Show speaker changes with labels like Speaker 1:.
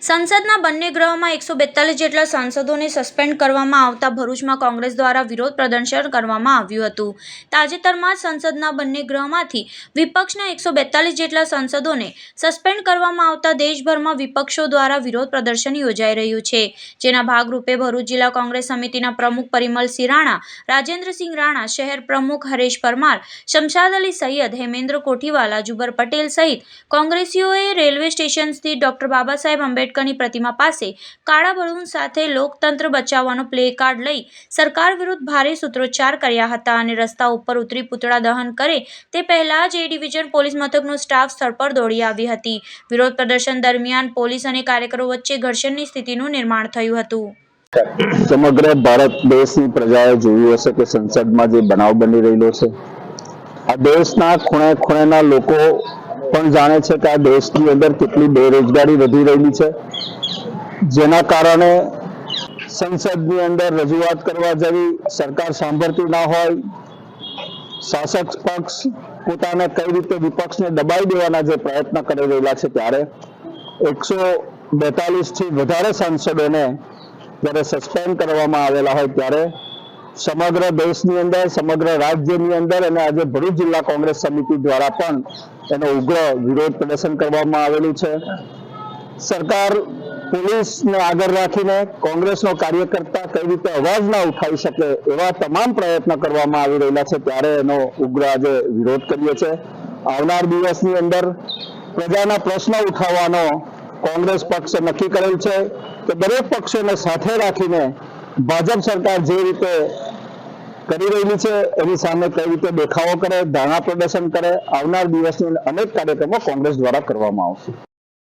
Speaker 1: સંસદના બંને ગૃહોમાં 142 જેટલા સાંસદોને સસ્પેન્ડ કરવામાં આવતા ભરૂચમાં કોંગ્રેસ દ્વારા વિરોધ પ્રદર્શન કરવામાં આવ્યું હતું। તાજેતરમાં જ સંસદના બંને ગૃહમાંથી વિપક્ષના 142 જેટલા સાંસદોને સસ્પેન્ડ કરવામાં આવતા દેશભરમાં વિપક્ષો દ્વારા વિરોધ પ્રદર્શન યોજાઈ રહ્યું છે, જેના ભાગરૂપે ભરૂચ જિલ્લા કોંગ્રેસ સમિતિના પ્રમુખ પરિમલસિંહ રાણા, રાજેન્દ્રસિંહ રાણા, શહેર પ્રમુખ હરેશ પરમાર, શમશાદ અલી સૈયદ, હેમેન્દ્ર કોઠીવાલા, જુબર પટેલ સહિત કોંગ્રેસીઓએ રેલવે સ્ટેશન સ્થિત ડોક્ટર બાબા સાહેબ આંબેડકરની પ્રતિમા પાસે કાળા બલૂન સાથે લોકતંત્ર બચાવવાનો પ્લે કાર્ડ લઈ સરકાર વિરુદ્ધ ભારે સૂત્રોચ્ચાર કર્યા હતા અને રસ્તા ઉપર ઉતરી પૂતળા દહન કરે તે પહેલા જ એ ડિવિઝન પોલીસ મથકનો સ્ટાફ સ્થળ પર દોડી આવી હતી। વિરોધ પ્રદર્શન દરમિયાન પોલીસ અને કાર્યકરો વચ્ચે ઘર્ષણની સ્થિતિનું નિર્માણ થયું હતું।
Speaker 2: સમગ્ર ભારત દેશની પ્રજાએ જોયું હશે કે સંસદમાં જે બનાવ બની રહેલો છે, આ દેશના ખૂણે ખૂણેના લોકો પણ જાણે છે કે આ દેશની અંદર કેટલી બેરોજગારી વધી રહેલી છે, જેના કારણે સંસદની અંદર રજૂઆત કરવા જેવી સરકાર સાંભળતી ના હોય, શાસક પક્ષ પોતાને કઈ રીતે વિપક્ષને દબાઈ દેવાના જે પ્રયત્ન કરી રહેલા છે, ત્યારે 142 થી વધારે સાંસદોને જ્યારે સસ્પેન્ડ કરવામાં આવેલા હોય ત્યારે સમગ્ર દેશની અંદર, સમગ્ર રાજ્યની અંદર અને આજે ભરૂચ જિલ્લા કોંગ્રેસ સમિતિ દ્વારા પણ એનો ઉગ્ર વિરોધ પ્રદર્શન કરવામાં આવેલું છે। સરકાર પોલીસને આગળ રાખીને કોંગ્રેસનો કાર્યકર્તા કઈ રીતે અવાજ ના ઉઠાવી શકે એવા તમામ પ્રયત્નો કરવામાં આવી રહેલા છે, ત્યારે એનો ઉગ્ર આજે વિરોધ કરીએ છીએ। આવનાર દિવસની અંદર પ્રજાના પ્રશ્નો ઉઠાવવાનો કોંગ્રેસ પક્ષે નક્કી કરેલ છે કે દરેક પક્ષોને સાથે રાખીને ભાજપ સરકાર જે રીતે કરી રહેલી છે એની સામે કઈ રીતે દેખાવો કરે, ધરણા પ્રદર્શન કરે, આવનાર દિવસની અનેક કાર્યક્રમો કોંગ્રેસ દ્વારા કરવામાં આવશે।